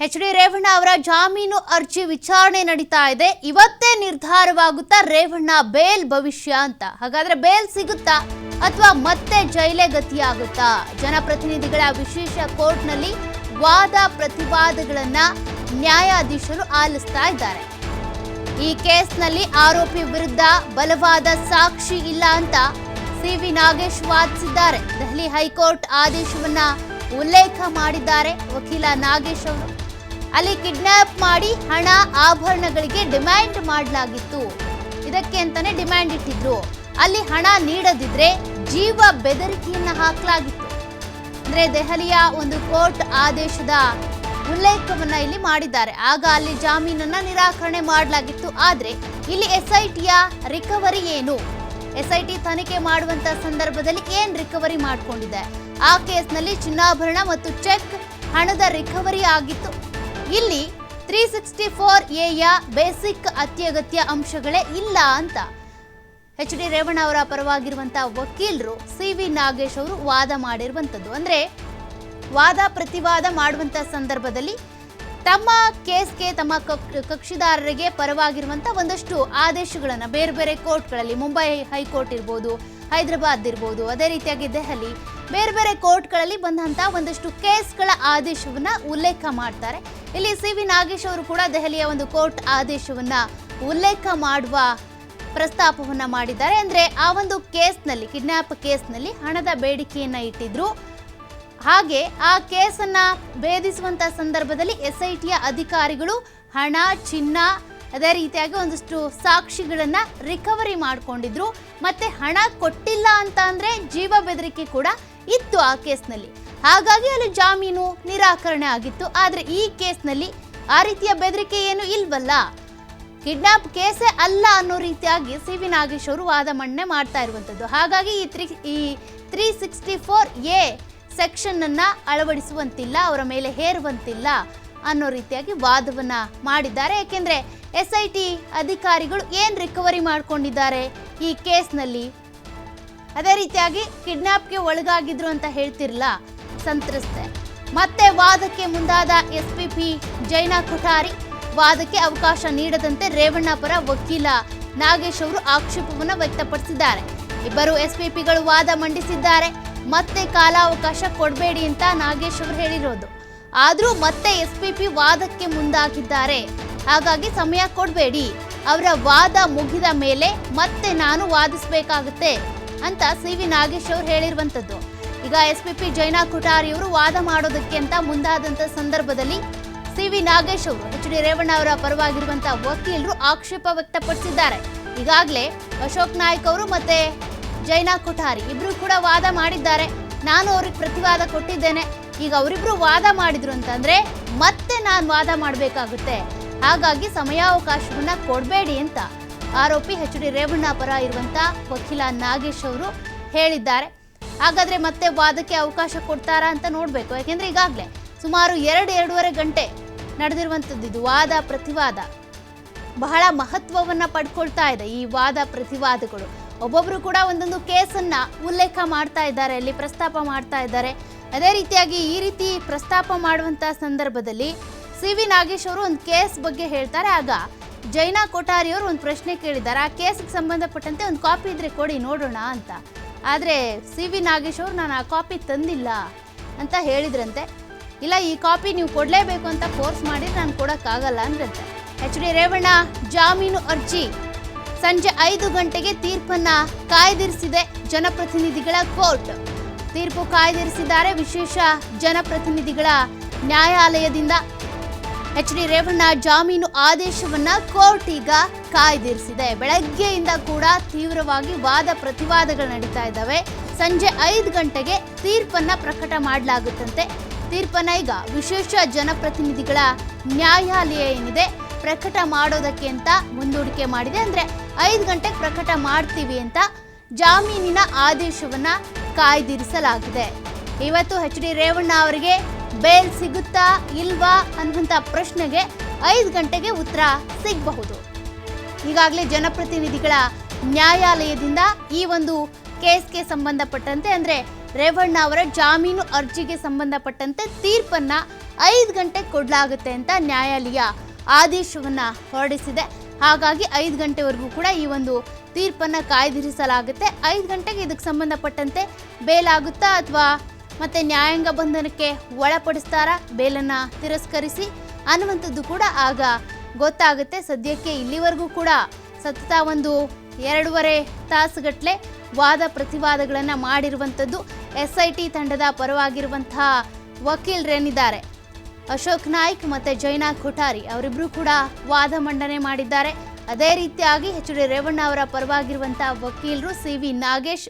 H D. Revanna ಅವರ ಜಾಮೀನು ಅರ್ಜಿ ವಿಚಾರಣೆ ನಡೀತಾ ಇದೆ. ಇವತ್ತೇ ನಿರ್ಧಾರವಾಗುತ್ತಾ ರೇವಣ್ಣ ಬೇಲ್ ಭವಿಷ್ಯ ಅಂತ. ಹಾಗಾದ್ರೆ ಬೇಲ್ ಸಿಗುತ್ತಾ ಅಥವಾ ಮತ್ತೆ ಜೈಲೇ ಗತಿಯಾಗುತ್ತಾ? ಜನಪ್ರತಿನಿಧಿಗಳ ವಿಶೇಷ ಕೋರ್ಟ್ನಲ್ಲಿ ವಾದ ಪ್ರತಿವಾದಗಳನ್ನ ನ್ಯಾಯಾಧೀಶರು ಆಲಿಸ್ತಾ ಇದ್ದಾರೆ. ಈ ಕೇಸ್ನಲ್ಲಿ ಆರೋಪಿ ವಿರುದ್ಧ ಬಲವಾದ ಸಾಕ್ಷಿ ಇಲ್ಲ ಅಂತ ಸಿ.ವಿ. ನಾಗೇಶ್ ವಾದಿಸಿದ್ದಾರೆ. ದೆಹಲಿ ಹೈಕೋರ್ಟ್ ಆದೇಶವನ್ನ ಉಲ್ಲೇಖ ಮಾಡಿದ್ದಾರೆ ವಕೀಲ ನಾಗೇಶ್ ಅವರು. ಅಲ್ಲಿ ಕಿಡ್ನಾಪ್ ಮಾಡಿ ಹಣ ಆಭರಣಗಳಿಗೆ ಡಿಮ್ಯಾಂಡ್ ಮಾಡಲಾಗಿತ್ತು. ಇದಕ್ಕೆ ಅಂತಾನೆ ಡಿಮ್ಯಾಂಡ್ ಇಟ್ಟಿದ್ರು. ಅಲ್ಲಿ ಹಣ ನೀಡದಿದ್ರೆ ಜೀವ ಬೆದರಿಕೆಯನ್ನ ಹಾಕಲಾಗಿತ್ತು. ಅಂದ್ರೆ ದೆಹಲಿಯ ಒಂದು ಕೋರ್ಟ್ ಆದೇಶದ ಉಲ್ಲೇಖವನ್ನ ಇಲ್ಲಿ ಮಾಡಿದ್ದಾರೆ. ಆಗ ಅಲ್ಲಿ ಜಾಮೀನನ್ನ ನಿರಾಕರಣೆ ಮಾಡಲಾಗಿತ್ತು. ಆದ್ರೆ ಇಲ್ಲಿ ಎಸ್ಐಟಿಯ ರಿಕವರಿ ಏನು? ಎಸ್ಐಟಿ ತನಿಖೆ ಮಾಡುವಂತ ಸಂದರ್ಭದಲ್ಲಿ ಏನ್ ರಿಕವರಿ ಮಾಡಿಕೊಂಡಿದೆ? ಆ ಕೇಸ್ನಲ್ಲಿ ಚಿನ್ನಾಭರಣ ಮತ್ತು ಚೆಕ್ ಹಣದ ರಿಕವರಿ ಆಗಿತ್ತು. ಇಲ್ಲಿ 364A ಬೇಸಿಕ್ ಅತ್ಯಗತ್ಯ ಅಂಶಗಳೇ ಇಲ್ಲ ಅಂತ ಎಚ್.ಡಿ. ರೇವಣ್ಣ ಅವರ ಪರವಾಗಿರುವಂತಹ ವಕೀಲರು ಸಿ.ವಿ. ನಾಗೇಶ್ ಅವರು ವಾದ ಮಾಡಿರುವಂಥದ್ದು. ಅಂದ್ರೆ ವಾದ ಪ್ರತಿವಾದ ಮಾಡುವಂತ ಸಂದರ್ಭದಲ್ಲಿ ತಮ್ಮ ಕೇಸ್ಗೆ ತಮ್ಮ ಕಕ್ಷಿದಾರರಿಗೆ ಪರವಾಗಿರುವಂತ ಒಂದಷ್ಟು ಆದೇಶಗಳನ್ನ ಬೇರೆ ಬೇರೆ ಕೋರ್ಟ್ಗಳಲ್ಲಿ, ಮುಂಬೈ ಹೈಕೋರ್ಟ್ ಇರ್ಬೋದು, ಹೈದರಾಬಾದ್ ಇರ್ಬೋದು, ಅದೇ ರೀತಿಯಾಗಿ ದೆಹಲಿ, ಬೇರೆ ಬೇರೆ ಕೋರ್ಟ್ಗಳಲ್ಲಿ ಬಂದಂತಹ ಒಂದಷ್ಟು ಕೇಸ್ಗಳ ಆದೇಶವನ್ನ ಉಲ್ಲೇಖ ಮಾಡ್ತಾರೆ. ಇಲ್ಲಿ ಸಿ.ವಿ. ನಾಗೇಶ್ ಅವರು ಕೂಡ ದೆಹಲಿಯ ಒಂದು ಕೋರ್ಟ್ ಆದೇಶವನ್ನ ಉಲ್ಲೇಖ ಮಾಡುವ ಪ್ರಸ್ತಾಪವನ್ನ ಮಾಡಿದ್ದಾರೆ. ಅಂದ್ರೆ ಆ ಒಂದು ಕೇಸ್ನಲ್ಲಿ, ಕಿಡ್ನಾಪ್ ಕೇಸ್ನಲ್ಲಿ ಹಣದ ಬೇಡಿಕೆಯನ್ನ ಇಟ್ಟಿದ್ರು. ಹಾಗೆ ಆ ಕೇಸನ್ನ ಭೇದಿಸುವಂತ ಸಂದರ್ಭದಲ್ಲಿ ಎಸ್ಐಟಿಯ ಅಧಿಕಾರಿಗಳು ಹಣ, ಚಿನ್ನ, ಅದೇ ರೀತಿಯಾಗಿ ಒಂದಷ್ಟು ಸಾಕ್ಷಿಗಳನ್ನ ರಿಕವರಿ ಮಾಡಿಕೊಂಡಿದ್ರು. ಮತ್ತೆ ಹಣ ಕೊಟ್ಟಿಲ್ಲ ಅಂತ ಅಂದ್ರೆ ಜೀವ ಬೆದರಿಕೆ ಕೂಡ ಇತ್ತು ಆ ಕೇಸ್ನಲ್ಲಿ. ಹಾಗಾಗಿ ಅಲ್ಲಿ ಜಾಮೀನು ನಿರಾಕರಣೆ ಆಗಿತ್ತು. ಆದ್ರೆ ಈ ಕೇಸ್ನಲ್ಲಿ ಆ ರೀತಿಯ ಬೆದರಿಕೆ ಏನು ಇಲ್ವಲ್ಲ, ಕಿಡ್ನಾಪ್ ಕೇಸೇ ಅಲ್ಲ ಅನ್ನೋ ರೀತಿಯಾಗಿ ಸಿ.ವಿ. ನಾಗೇಶ್ ಅವರು ವಾದ ಮಂಡನೆ ಮಾಡ್ತಾ ಇರುವಂತದ್ದು. ಹಾಗಾಗಿ ಈ 364A ಸೆಕ್ಷನ್ ಅನ್ನ ಅಳವಡಿಸುವಂತಿಲ್ಲ, ಅವರ ಮೇಲೆ ಹೇರುವಂತಿಲ್ಲ ಅನ್ನೋ ರೀತಿಯಾಗಿ ವಾದವನ್ನ ಮಾಡಿದ್ದಾರೆ. ಯಾಕೆಂದ್ರೆ ಎಸ್ಐಟಿ ಅಧಿಕಾರಿಗಳು ಏನ್ ರಿಕವರಿ ಮಾಡ್ಕೊಂಡಿದ್ದಾರೆ ಈ ಕೇಸ್ನಲ್ಲಿ? ಅದೇ ರೀತಿಯಾಗಿ ಕಿಡ್ನಾಪ್ಗೆ ಒಳಗಾಗಿದ್ರು ಅಂತ ಹೇಳ್ತಿರಲ್ಲ ಸಂತ್ರಸ್ತೆ. ಮತ್ತೆ ವಾದಕ್ಕೆ ಮುಂದಾದ ಎಸ್ಪಿಪಿ ಜೈನಾ ಕೊಠಾರಿ ವಾದಕ್ಕೆ ಅವಕಾಶ ನೀಡದಂತೆ ರೇವಣ್ಣ ಪರ ವಕೀಲ ನಾಗೇಶ್ ಅವರು ಆಕ್ಷೇಪವನ್ನು ವ್ಯಕ್ತಪಡಿಸಿದ್ದಾರೆ. ಇಬ್ಬರು ಎಸ್ಪಿಪಿಗಳು ವಾದ ಮಂಡಿಸಿದ್ದಾರೆ. ಮತ್ತೆ ಕಾಲಾವಕಾಶ ಕೊಡಬೇಡಿ ಅಂತ ನಾಗೇಶ್ ಅವರು ಹೇಳಿರೋದು. ಆದ್ರೂ ಮತ್ತೆ ಎಸ್ಪಿಪಿ ವಾದಕ್ಕೆ ಮುಂದಾಗಿದ್ದಾರೆ. ಹಾಗಾಗಿ ಸಮಯ ಕೊಡಬೇಡಿ, ಅವರ ವಾದ ಮುಗಿದ ಮೇಲೆ ಮತ್ತೆ ನಾನು ವಾದಿಸಬೇಕಾಗುತ್ತೆ ಅಂತ ಸಿ.ವಿ. ನಾಗೇಶ್ ಅವರು ಹೇಳಿರುವಂತದ್ದು. ಈಗ ಎಸ್ಪಿಪಿ ಜೈನಾ ಕೊಠಾರಿ ಅವರು ವಾದ ಮಾಡೋದಕ್ಕೆ ಅಂತ ಮುಂದಾದಂತ ಸಂದರ್ಭದಲ್ಲಿ ಸಿ.ವಿ. ನಾಗೇಶ್ ಅವರು ಎಚ್.ಡಿ. ರೇವಣ್ಣ ಅವರ ಪರವಾಗಿರುವಂತಹ ವಕೀಲರು ಆಕ್ಷೇಪ ವ್ಯಕ್ತಪಡಿಸಿದ್ದಾರೆ. ಈಗಾಗಲೇ ಅಶೋಕ್ ನಾಯ್ಕ್ ಅವರು ಮತ್ತೆ ಜೈನಾ ಕೊಠಾರಿ ಇಬ್ರು ಕೂಡ ವಾದ ಮಾಡಿದ್ದಾರೆ. ನಾನು ಅವ್ರಿಗೆ ಪ್ರತಿವಾದ ಕೊಟ್ಟಿದ್ದೇನೆ. ಈಗ ಅವರಿಬ್ರು ವಾದ ಮಾಡಿದ್ರು ಅಂತಂದ್ರೆ ಮತ್ತೆ ನಾನು ವಾದ ಮಾಡಬೇಕಾಗುತ್ತೆ. ಹಾಗಾಗಿ ಸಮಯಾವಕಾಶವನ್ನ ಕೊಡಬೇಡಿ ಅಂತ ಆರೋಪಿ ಎಚ್.ಡಿ. ರೇವಣ್ಣ ಪರ ಇರುವಂತ ವಕೀಲ ನಾಗೇಶ್ ಅವರು ಹೇಳಿದ್ದಾರೆ. ಹಾಗಾದ್ರೆ ಮತ್ತೆ ವಾದಕ್ಕೆ ಅವಕಾಶ ಕೊಡ್ತಾರಾ ಅಂತ ನೋಡ್ಬೇಕು. ಯಾಕೆಂದ್ರೆ ಈಗಾಗಲೇ ಸುಮಾರು 2-2.5 ಗಂಟೆ ನಡೆದಿರುವಂತದ್ದು ಇದು ವಾದ ಪ್ರತಿವಾದ. ಬಹಳ ಮಹತ್ವವನ್ನ ಪಡ್ಕೊಳ್ತಾ ಇದೆ ಈ ವಾದ ಪ್ರತಿವಾದಗಳು. ಒಬ್ಬೊಬ್ರು ಕೂಡ ಒಂದೊಂದು ಕೇಸನ್ನ ಉಲ್ಲೇಖ ಮಾಡ್ತಾ ಇದ್ದಾರೆ, ಅಲ್ಲಿ ಪ್ರಸ್ತಾಪ ಮಾಡ್ತಾ ಇದ್ದಾರೆ. ಅದೇ ರೀತಿಯಾಗಿ ಈ ರೀತಿ ಪ್ರಸ್ತಾಪ ಮಾಡುವಂತ ಸಂದರ್ಭದಲ್ಲಿ ಸಿ.ವಿ. ನಾಗೇಶ್ ಅವರು ಒಂದು ಕೇಸ್ ಬಗ್ಗೆ ಹೇಳ್ತಾರೆ. ಆಗ ಜೈನಾ ಕೊಠಾರಿ ಅವರು ಒಂದು ಪ್ರಶ್ನೆ ಕೇಳಿದ್ದಾರೆ. ಆ ಕೇಸ್ಗೆ ಸಂಬಂಧಪಟ್ಟಂತೆ ಒಂದು ಕಾಪಿ ಇದ್ರೆ ಕೊಡಿ ನೋಡೋಣ ಅಂತ. ಆದ್ರೆ ಸಿ.ವಿ. ನಾಗೇಶ್ ಅವರು ನಾನು ಆ ಕಾಪಿ ತಂದಿಲ್ಲ ಅಂತ ಹೇಳಿದ್ರಂತೆ. ಇಲ್ಲ, ಈ ಕಾಪಿ ನೀವು ಕೊಡಲೇಬೇಕು ಅಂತ ಫೋರ್ಸ್ ಮಾಡಿದ್ರೆ ನಾನು ಕೊಡೋಕ್ಕಾಗಲ್ಲ ಅಂದ್ರಂತೆ. ಎಚ್.ಡಿ. ರೇವಣ್ಣ ಜಾಮೀನು ಅರ್ಜಿ ಸಂಜೆ 5 ಗಂಟೆಗೆ ತೀರ್ಪನ್ನ ಕಾಯ್ದಿರಿಸಿದೆ ಜನಪ್ರತಿನಿಧಿಗಳ ಕೋರ್ಟ್. ತೀರ್ಪು ಕಾಯ್ದಿರಿಸಿದ್ದಾರೆ ವಿಶೇಷ ಜನಪ್ರತಿನಿಧಿಗಳ ನ್ಯಾಯಾಲಯದಿಂದ. ಎಚ್.ಡಿ. ರೇವಣ್ಣ ಜಾಮೀನು ಆದೇಶವನ್ನ ಕೋರ್ಟ್ ಈಗ ಕಾಯ್ದಿರಿಸಿದೆ. ಬೆಳಗ್ಗೆಯಿಂದ ಕೂಡ ತೀವ್ರವಾಗಿ ವಾದ ಪ್ರತಿವಾದಗಳು ನಡೀತಾ ಇದ್ದಾವೆ. ಸಂಜೆ 5 ಗಂಟೆಗೆ ತೀರ್ಪನ್ನ ಪ್ರಕಟ ಮಾಡಲಾಗುತ್ತಂತೆ. ತೀರ್ಪನ್ನ ಈಗ ವಿಶೇಷ ಜನಪ್ರತಿನಿಧಿಗಳ ನ್ಯಾಯಾಲಯ ಏನಿದೆ ಪ್ರಕಟ ಮಾಡೋದಕ್ಕೆ ಅಂತ ಮುಂದೂಡಿಕೆ ಮಾಡಿದೆ. ಅಂದ್ರೆ 5 ಗಂಟೆಗೆ ಪ್ರಕಟ ಮಾಡ್ತೀವಿ ಅಂತ ಜಾಮೀನಿನ ಆದೇಶವನ್ನ ಕಾಯ್ದಿರಿಸಲಾಗಿದೆ. ಇವತ್ತು ಎಚ್.ಡಿ. ರೇವಣ್ಣ ಅವರಿಗೆ ಬೇಲ್ ಸಿಗುತ್ತಾ ಇಲ್ವಾ ಅನ್ನುವಂಥ ಪ್ರಶ್ನೆಗೆ 5 ಗಂಟೆಗೆ ಉತ್ತರ ಸಿಗಬಹುದು. ಈಗಾಗಲೇ ಜನಪ್ರತಿನಿಧಿಗಳ ನ್ಯಾಯಾಲಯದಿಂದ ಈ ಒಂದು ಕೇಸ್ಗೆ ಸಂಬಂಧಪಟ್ಟಂತೆ, ಅಂದ್ರೆ ರೇವಣ್ಣ ಅವರ ಜಾಮೀನು ಅರ್ಜಿಗೆ ಸಂಬಂಧಪಟ್ಟಂತೆ ತೀರ್ಪನ್ನ 5 ಗಂಟೆ ಕೊಡಲಾಗುತ್ತೆ ಅಂತ ನ್ಯಾಯಾಲಯ ಆದೇಶವನ್ನ ಹೊರಡಿಸಿದೆ. ಹಾಗಾಗಿ 5 ಗಂಟೆವರೆಗೂ ಕೂಡ ಈ ಒಂದು ತೀರ್ಪನ್ನ ಕಾಯ್ದಿರಿಸಲಾಗುತ್ತೆ. 5 ಗಂಟೆಗೆ ಇದಕ್ಕೆ ಸಂಬಂಧಪಟ್ಟಂತೆ ಬೇಲ್ ಆಗುತ್ತಾ ಅಥವಾ ಮತ್ತೆ ನ್ಯಾಯಾಂಗ ಬಂಧನಕ್ಕೆ ಒಳಪಡಿಸ್ತಾರಾ, ಬೇಲನ್ನ ತಿರಸ್ಕರಿಸಿ ಅನ್ನುವಂಥದ್ದು ಕೂಡ ಆಗ ಗೊತ್ತಾಗುತ್ತೆ. ಸದ್ಯಕ್ಕೆ ಇಲ್ಲಿವರೆಗೂ ಕೂಡ ಸತತ ಒಂದು 2.5 ತಾಸುಗಟ್ಟಲೆ ವಾದ ಪ್ರತಿವಾದಗಳನ್ನು ಮಾಡಿರುವಂಥದ್ದು SIT ತಂಡದ ಪರವಾಗಿರುವಂತಹ ವಕೀಲರೇನಿದ್ದಾರೆ ಅಶೋಕ್ ನಾಯ್ಕ್ ಮತ್ತು ಜೈನಾ ಕೊಠಾರಿ ಅವರಿಬ್ಬರು ಕೂಡ ವಾದ ಮಂಡನೆ ಮಾಡಿದ್ದಾರೆ. ಅದೇ ರೀತಿಯಾಗಿ HD ರೇವಣ್ಣ ಅವರ ಪರವಾಗಿರುವಂತಹ ವಕೀಲರು CV ನಾಗೇಶ್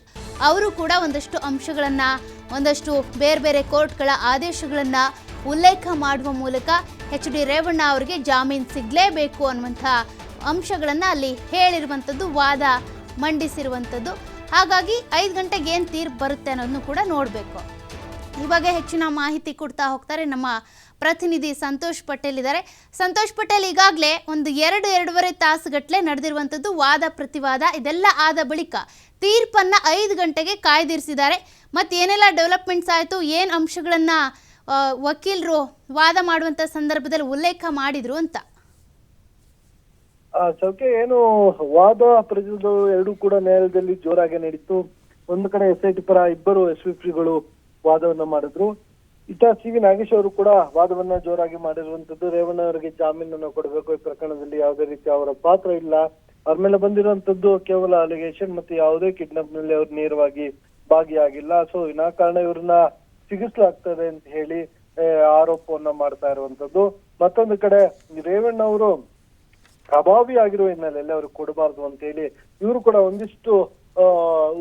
ಅವರು ಕೂಡ ಒಂದಷ್ಟು ಅಂಶಗಳನ್ನು, ಒಂದಷ್ಟು ಬೇರೆ ಬೇರೆ ಕೋರ್ಟ್ಗಳ ಆದೇಶಗಳನ್ನು ಉಲ್ಲೇಖ ಮಾಡುವ ಮೂಲಕ HD ರೇವಣ್ಣ ಅವರಿಗೆ ಜಾಮೀನು ಸಿಗಲೇಬೇಕು ಅನ್ನುವಂಥ ಅಂಶಗಳನ್ನು ಅಲ್ಲಿ ಹೇಳಿರುವಂಥದ್ದು, ವಾದ ಮಂಡಿಸಿರುವಂಥದ್ದು. ಹಾಗಾಗಿ 5 ಗಂಟೆಗೆ ಏನು ತೀರ್ಪು ಬರುತ್ತೆ ಅನ್ನೋದನ್ನು ಕೂಡ ನೋಡಬೇಕು. ಈ ಬಗ್ಗೆ ಹೆಚ್ಚಿನ ಮಾಹಿತಿ ಕೊಡ್ತಾ ಹೋಗ್ತಾರೆ ನಮ್ಮ ಪ್ರತಿನಿಧಿ ಸಂತೋಷ್ ಪಟೇಲ್ ಇದ್ದಾರೆ. ಸಂತೋಷ್ ಪಟೇಲ್, ಈಗಾಗಲೇ ಒಂದು 2.5 ತಾಸುಗಟ್ಟಲೆ ನಡೆದಿರುವಂಥದ್ದು ವಾದ ಪ್ರತಿವಾದ. ಇದೆಲ್ಲ ಆದ ಬಳಿಕ ತೀರ್ಪನ್ನ 5 ಗಂಟೆಗೆ ಕಾಯ್ದಿರಿಸಿದ್ದಾರೆ. ಮತ್ತು ಏನೆಲ್ಲ ಡೆವಲಪ್ಮೆಂಟ್ಸ್ ಆಯಿತು, ಏನು ಅಂಶಗಳನ್ನು ವಕೀಲರು ವಾದ ಮಾಡುವಂಥ ಸಂದರ್ಭದಲ್ಲಿ ಉಲ್ಲೇಖ ಮಾಡಿದ್ರು ಅಂತ? ಚೌಕೆ ಏನು ವಾದ ಪ್ರತಿವಾದ ಎರಡೂ ಕೂಡ ನ್ಯಾಯಾಲಯದಲ್ಲಿ ಜೋರಾಗಿ ನಡೀತು. ಒಂದು ಕಡೆ SIT ಪರ ಇಬ್ಬರು SVPಗಳು ವಾದವನ್ನ ಮಾಡಿದ್ರು. ಇತ್ತ CV ನಾಗೇಶ್ ಅವರು ಕೂಡ ವಾದವನ್ನ ಜೋರಾಗಿ ಮಾಡಿರುವಂತದ್ದು. ರೇವಣ್ಣ ಅವರಿಗೆ ಜಾಮೀನನ್ನು ಕೊಡಬೇಕು, ಈ ಪ್ರಕರಣದಲ್ಲಿ ಯಾವುದೇ ರೀತಿ ಅವರ ಪಾತ್ರ ಇಲ್ಲ, ಅವ್ರ ಮೇಲೆ ಬಂದಿರುವಂತದ್ದು ಕೇವಲ ಅಲಿಗೇಷನ್ ಮತ್ತೆ ಯಾವುದೇ ಕಿಡ್ನಾಪ್ ನಲ್ಲಿ ಅವ್ರು ನೇರವಾಗಿ ಭಾಗಿಯಾಗಿಲ್ಲ, ಸೊ ವಿನಾಕಾರಣ ಇವ್ರನ್ನ ಸಿಗಿಸ್ಲಾಗ್ತದೆ ಅಂತ ಹೇಳಿ ಆರೋಪವನ್ನ ಮಾಡ್ತಾ ಇರುವಂತದ್ದು. ಮತ್ತೊಂದು ಕಡೆ ರೇವಣ್ಣ ಅವರು ಪ್ರಭಾವಿ ಆಗಿರುವ ಹಿನ್ನೆಲೆಯಲ್ಲಿ ಅವ್ರಿಗೆ ಕೊಡಬಾರ್ದು ಅಂತ ಹೇಳಿ ಇವರು ಕೂಡ ಒಂದಿಷ್ಟು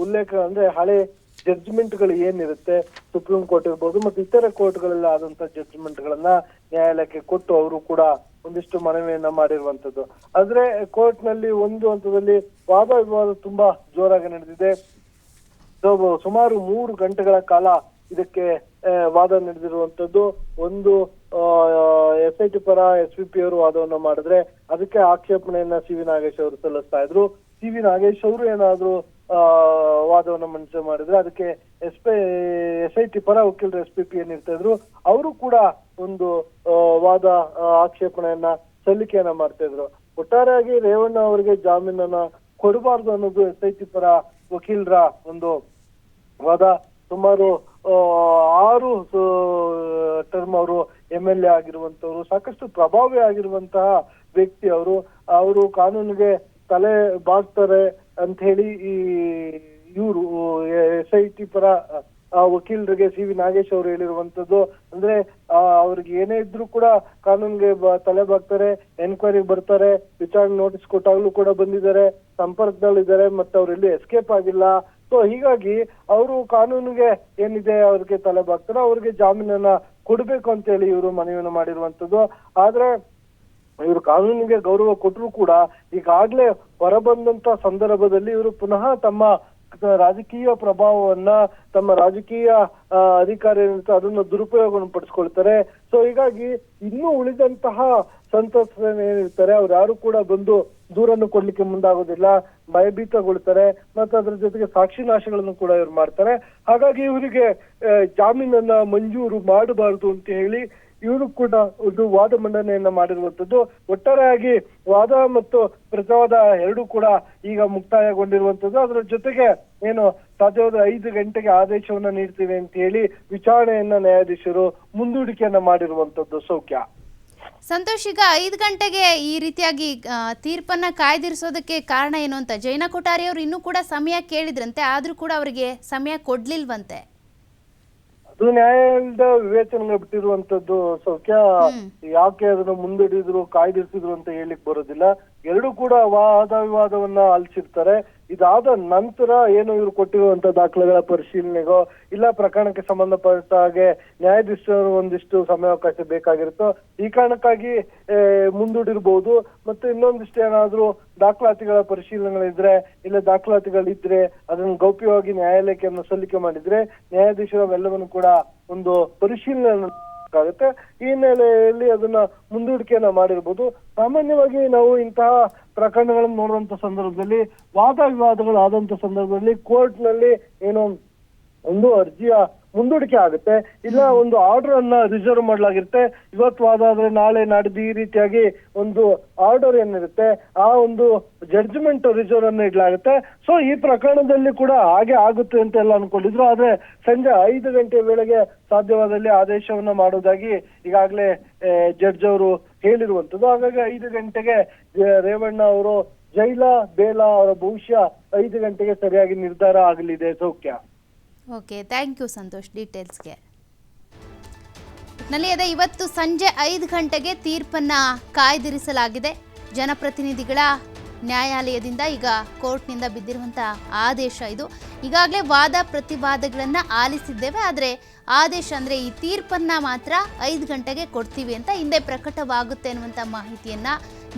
ಉಲ್ಲೇಖ, ಅಂದ್ರೆ ಹಳೆ ಜಡ್ಜ್ಮೆಂಟ್ ಗಳು ಏನಿರುತ್ತೆ ಸುಪ್ರೀಂ ಕೋರ್ಟ್ ಇರ್ಬೋದು ಮತ್ತೆ ಇತರೆ ಕೋರ್ಟ್ಗಳಲ್ಲಿ ಆದಂತ ಜಡ್ಜ್ಮೆಂಟ್ ಗಳನ್ನ ನ್ಯಾಯಾಲಯಕ್ಕೆ ಕೊಟ್ಟು ಅವರು ಕೂಡ ಒಂದಿಷ್ಟು ಮನವಿಯನ್ನ ಮಾಡಿರುವಂತದ್ದು. ಆದ್ರೆ ಕೋರ್ಟ್ ನಲ್ಲಿ ಒಂದು ಹಂತದಲ್ಲಿ ವಾದ ವಿವಾದ ತುಂಬಾ ಜೋರಾಗಿ ನಡೆದಿದೆ. ಸುಮಾರು 3 ಗಂಟೆಗಳ ಕಾಲ ಇದಕ್ಕೆ ವಾದ ನಡೆದಿರುವಂತದ್ದು. ಒಂದು SIT ಪರ SVP ಅವರು ವಾದವನ್ನ ಮಾಡಿದ್ರೆ ಅದಕ್ಕೆ ಆಕ್ಷೇಪಣೆಯನ್ನ CV ನಾಗೇಶ್ ಅವರು ಸಲ್ಲಿಸ್ತಾ ಇದ್ರು. CV ನಾಗೇಶ್ ಅವರು ಏನಾದ್ರು ವಾದವನ್ನ ಮಂಡಿಸಿ ಮಾಡಿದ್ರೆ ಅದಕ್ಕೆ SIT ಪರ ವಕೀಲರು SPP ಏನಿರ್ತಾ ಇದ್ರು ಅವರು ಕೂಡ ಒಂದು ವಾದ ಆಕ್ಷೇಪಣೆಯನ್ನ ಸಲ್ಲಿಕೆಯನ್ನ ಮಾಡ್ತಾ ಇದ್ರು. ಒಟ್ಟಾರೆಯಾಗಿ ರೇವಣ್ಣ ಅವರಿಗೆ ಜಾಮೀನನ್ನ ಕೊಡಬಾರ್ದು ಅನ್ನೋದು SIT ಪರ ವಕೀಲರ ಒಂದು ವಾದ. ಸುಮಾರು 6 ಟರ್ಮ್ ಅವರು MLA ಆಗಿರುವಂತವ್ರು, ಸಾಕಷ್ಟು ಪ್ರಭಾವಿ ಆಗಿರುವಂತಹ ವ್ಯಕ್ತಿ ಅವರು ಕಾನೂನಿಗೆ ತಲೆ ಬಾಗ್ತಾರೆ ಅಂತ ಹೇಳಿ ಈ ಇವರು SIT ಪರ ವಕೀಲರಿಗೆ CV ನಾಗೇಶ್ ಅವರು ಹೇಳಿರುವಂತದ್ದು. ಅಂದ್ರೆ ಅವ್ರಿಗೆ ಏನೇ ಇದ್ರು ಕೂಡ ಕಾನೂನಿಗೆ ತಲೆ ಬಾಗ್ತಾರೆ, ಎನ್ಕ್ವೈರಿ ಬರ್ತಾರೆ, ವಿಚಾರಣೆ ನೋಟಿಸ್ ಕೊಟ್ಟಾಗ್ಲೂ ಕೂಡ ಬಂದಿದ್ದಾರೆ, ಸಂಪರ್ಕದಲ್ಲಿದ್ದಾರೆ, ಮತ್ತೆ ಅವ್ರೆಲ್ಲಿ ಎಸ್ಕೇಪ್ ಆಗಿಲ್ಲ. ಸೊ ಹೀಗಾಗಿ ಅವರು ಕಾನೂನಿಗೆ ಏನಿದೆ ಅವ್ರಿಗೆ ತಲೆ ಬಾಗ್ತಾರೆ, ಅವ್ರಿಗೆ ಜಾಮೀನನ್ನ ಕೊಡ್ಬೇಕು ಅಂತ ಹೇಳಿ ಇವರು ಮನವಿಯನ್ನು ಮಾಡಿರುವಂತದ್ದು. ಆದ್ರೆ ಇವರು ಕಾನೂನಿಗೆ ಗೌರವ ಕೊಟ್ಟರು ಕೂಡ ಈಗಾಗ್ಲೇ ಹೊರಬಂದಂತ ಸಂದರ್ಭದಲ್ಲಿ ಇವರು ಪುನಃ ತಮ್ಮ ರಾಜಕೀಯ ಪ್ರಭಾವವನ್ನ, ತಮ್ಮ ರಾಜಕೀಯ ಅಧಿಕಾರ ಏನಿರುತ್ತೆ ಅದನ್ನ ದುರುಪಯೋಗವನ್ನು ಪಡಿಸ್ಕೊಳ್ತಾರೆ. ಸೊ ಹೀಗಾಗಿ ಇನ್ನೂ ಉಳಿದಂತಹ ಸಂತ್ರಸ್ತರು ಏನಿರ್ತಾರೆ ಅವ್ರು ಯಾರು ಕೂಡ ಬಂದು ದೂರನ್ನು ಕೊಡ್ಲಿಕ್ಕೆ ಮುಂದಾಗೋದಿಲ್ಲ, ಭಯಭೀತಗೊಳ್ತಾರೆ, ಮತ್ತೆ ಅದ್ರ ಜೊತೆಗೆ ಸಾಕ್ಷಿ ನಾಶಗಳನ್ನು ಕೂಡ ಇವ್ರು ಮಾಡ್ತಾರೆ. ಹಾಗಾಗಿ ಇವರಿಗೆ ಜಾಮೀನನ್ನ ಮಂಜೂರು ಮಾಡಬಾರದು ಅಂತ ಹೇಳಿ ಇವರು ಕೂಡ ಒಂದು ವಾದ ಮಂಡನೆಯನ್ನ ಮಾಡಿರುವಂತದ್ದು. ಒಟ್ಟಾರೆಯಾಗಿ ವಾದ ಮತ್ತು ಪ್ರತಿವಾದ ಎರಡೂ ಕೂಡ ಈಗ ಮುಕ್ತಾಯಗೊಂಡಿರುವಂತದ್ದು. ಅದರ ಜೊತೆಗೆ ಏನು ಸಾಧ್ಯವಾದ 5 ಗಂಟೆಗೆ ಆದೇಶವನ್ನ ನೀಡ್ತೀವಿ ಅಂತ ಹೇಳಿ ವಿಚಾರಣೆಯನ್ನ ನ್ಯಾಯಾಧೀಶರು ಮುಂದೂಡಿಕೆಯನ್ನ ಮಾಡಿರುವಂತದ್ದು. ಸೌಖ್ಯ ಸಂತೋಷ್, ಈಗ 5 ಗಂಟೆಗೆ ಈ ರೀತಿಯಾಗಿ ತೀರ್ಪನ್ನ ಕಾಯ್ದಿರಿಸೋದಕ್ಕೆ ಕಾರಣ ಏನು ಅಂತ ಜೈನಾ ಕೊಠಾರಿ ಅವರು ಇನ್ನೂ ಕೂಡ ಸಮಯ ಕೇಳಿದ್ರಂತೆ, ಆದ್ರೂ ಕೂಡ ಅವರಿಗೆ ಸಮಯ ಕೊಡ್ಲಿಲ್ವಂತೆ. ಅದು ನ್ಯಾಯಾಲಯದ ವಿವೇಚನೆಗೆ ಬಿಟ್ಟಿರುವಂತದ್ದು. ಸೌಖ್ಯ ಯಾಕೆ ಅದನ್ನ ಮುಂದೂಡಿದ್ರು ಕಾಯ್ದಿರಿಸಿದ್ರು ಅಂತ ಹೇಳಿಕ್ ಬರೋದಿಲ್ಲ. ಎರಡೂ ಕೂಡ ವಾದ ವಿವಾದವನ್ನ ಆಲಿಸಿರ್ತಾರೆ. ಇದಾದ ನಂತರ ಏನು ಇವ್ರು ಕೊಟ್ಟಿರುವಂತ ದಾಖಲೆಗಳ ಪರಿಶೀಲನೆಗೋ ಇಲ್ಲ ಪ್ರಕರಣಕ್ಕೆ ಸಂಬಂಧಪಟ್ಟ ಹಾಗೆ ನ್ಯಾಯಾಧೀಶರು ಒಂದಿಷ್ಟು ಸಮಯಾವಕಾಶ ಬೇಕಾಗಿರುತ್ತೋ ಈ ಕಾರಣಕ್ಕಾಗಿ ಮುಂದೂಡಿರ್ಬೋದು. ಮತ್ತೆ ಇನ್ನೊಂದಿಷ್ಟು ಏನಾದ್ರೂ ದಾಖಲಾತಿಗಳ ಪರಿಶೀಲನೆಗಳಿದ್ರೆ ಇಲ್ಲ ದಾಖಲಾತಿಗಳಿದ್ರೆ ಅದನ್ನು ಗೌಪ್ಯವಾಗಿ ನ್ಯಾಯಾಲಯಕ್ಕೆ ಸಲ್ಲಿಕೆ ಮಾಡಿದ್ರೆ ನ್ಯಾಯಾಧೀಶರು ಅವೆಲ್ಲವನ್ನು ಕೂಡ ಒಂದು ಪರಿಶೀಲನೆ ಆಗುತ್ತೆ. ಈ ಹಿನ್ನೆಲೆಯಲ್ಲಿ ಅದನ್ನ ಮುಂದೂಡಿಕೆಯನ್ನ ಮಾಡಿರ್ಬೋದು. ಸಾಮಾನ್ಯವಾಗಿ ನಾವು ಇಂತಹ ಪ್ರಕರಣಗಳನ್ನು ನೋಡುವಂತ ಸಂದರ್ಭದಲ್ಲಿ ವಾದ ವಿವಾದಗಳು ಆದಂತ ಸಂದರ್ಭದಲ್ಲಿ ಕೋರ್ಟ್ ನಲ್ಲಿ ಏನು ಒಂದು ಅರ್ಜಿಯ ಮುಂದೂಡಿಕೆ ಆಗುತ್ತೆ, ಇಲ್ಲ ಒಂದು ಆರ್ಡರ್ ಅನ್ನ ರಿಸರ್ವ್ ಮಾಡಲಾಗಿರುತ್ತೆ. ಇವತ್ತು ವಾದ ಆದ್ರೆ ನಾಳೆ ನಾಡಿದ್ದು ಈ ರೀತಿಯಾಗಿ ಒಂದು ಆರ್ಡರ್ ಏನಿರುತ್ತೆ ಆ ಒಂದು ಜಡ್ಜ್ಮೆಂಟ್ ರಿಸರ್ವ್ ಅನ್ನ ಇಡ್ಲಾಗುತ್ತೆ. ಸೊ ಈ ಪ್ರಕರಣದಲ್ಲಿ ಕೂಡ ಹಾಗೆ ಆಗುತ್ತೆ ಅಂತ ಎಲ್ಲ ಅನ್ಕೊಂಡಿದ್ರು. ಆದ್ರೆ ಸಂಜೆ 5 ಗಂಟೆ ವೇಳೆಗೆ ಸಾಧ್ಯವಾದಲ್ಲಿ ಆದೇಶವನ್ನ ಮಾಡೋದಾಗಿ ಈಗಾಗಲೇ ಜಡ್ಜ್ ಅವರು ಹೇಳಿರುವಂತದ್ದು. ಹಾಗಾಗಿ 5 ಗಂಟೆಗೆ ರೇವಣ್ಣ ಅವರು ಜೈಲ ಬೇಲ ಅವರ ಭವಿಷ್ಯ 5 ಗಂಟೆಗೆ ಸರಿಯಾಗಿ ನಿರ್ಧಾರ ಆಗಲಿದೆ. ಸೌಖ್ಯ. ಓಕೆ, ಥ್ಯಾಂಕ್ ಯು ಸಂತೋಷ್ ಡೀಟೇಲ್ಸ್ಗೆ. ಅದೇ ಇವತ್ತು ಸಂಜೆ 5 ಗಂಟೆಗೆ ತೀರ್ಪನ್ನ ಕಾಯ್ದಿರಿಸಲಾಗಿದೆ. ಜನಪ್ರತಿನಿಧಿಗಳ ನ್ಯಾಯಾಲಯದಿಂದ ಈಗ ಕೋರ್ಟ್ನಿಂದ ಬಿದ್ದಿರುವಂತಹ ಆದೇಶ ಇದು. ಈಗಾಗಲೇ ವಾದ ಪ್ರತಿವಾದಗಳನ್ನು ಆಲಿಸಿದ್ದೇವೆ, ಆದರೆ ಆದೇಶ ಅಂದರೆ ಈ ತೀರ್ಪನ್ನ ಮಾತ್ರ 5 ಗಂಟೆಗೆ ಕೊಡ್ತೀವಿ ಅಂತ ಹಿಂದೆ ಪ್ರಕಟವಾಗುತ್ತೆ ಅನ್ನುವಂಥ ಮಾಹಿತಿಯನ್ನ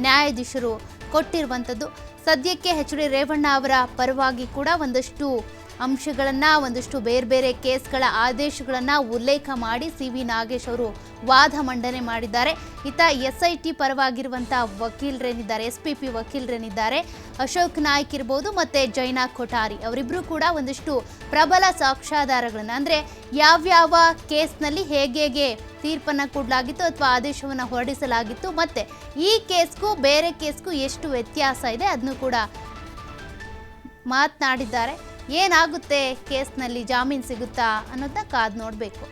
ನ್ಯಾಯಾಧೀಶರು ಕೊಟ್ಟಿರುವಂಥದ್ದು. ಸದ್ಯಕ್ಕೆ ಎಚ್.ಡಿ. ರೇವಣ್ಣ ಅವರ ಪರವಾಗಿ ಕೂಡ ಒಂದಷ್ಟು ಅಂಶಗಳನ್ನು, ಒಂದಷ್ಟು ಬೇರೆ ಬೇರೆ ಕೇಸ್ಗಳ ಆದೇಶಗಳನ್ನು ಉಲ್ಲೇಖ ಮಾಡಿ ಸಿ.ವಿ. ನಾಗೇಶ್ ಅವರು ವಾದ ಮಂಡನೆ ಮಾಡಿದ್ದಾರೆ. ಇತ್ತ SIT ಪರವಾಗಿರುವಂಥ ವಕೀಲರೇನಿದ್ದಾರೆ, SPP ವಕೀಲರೇನಿದ್ದಾರೆ, ಅಶೋಕ್ ನಾಯ್ಕ್ ಇರ್ಬೋದು ಮತ್ತು ಜೈನಾ ಕೊಠಾರಿ ಅವರಿಬ್ಬರು ಕೂಡ ಒಂದಷ್ಟು ಪ್ರಬಲ ಸಾಕ್ಷ್ಯಾಧಾರಗಳನ್ನು, ಅಂದರೆ ಯಾವ್ಯಾವ ಕೇಸ್ನಲ್ಲಿ ಹೇಗೆ ತೀರ್ಪನ್ನು ಕೊಡಲಾಗಿತ್ತು ಅಥವಾ ಆದೇಶವನ್ನು ಹೊರಡಿಸಲಾಗಿತ್ತು ಮತ್ತು ಈ ಕೇಸ್ಗೂ ಬೇರೆ ಕೇಸ್ಗೂ ಎಷ್ಟು ವ್ಯತ್ಯಾಸ ಇದೆ ಅದನ್ನು ಕೂಡ ಮಾತನಾಡಿದ್ದಾರೆ. ಏನಾಗುತ್ತೆ ಕೇಸ್ನಲ್ಲಿ, ಜಾಮೀನು ಸಿಗುತ್ತಾ ಅನ್ನೋದನ್ನ ಕಾದು ನೋಡಬೇಕು.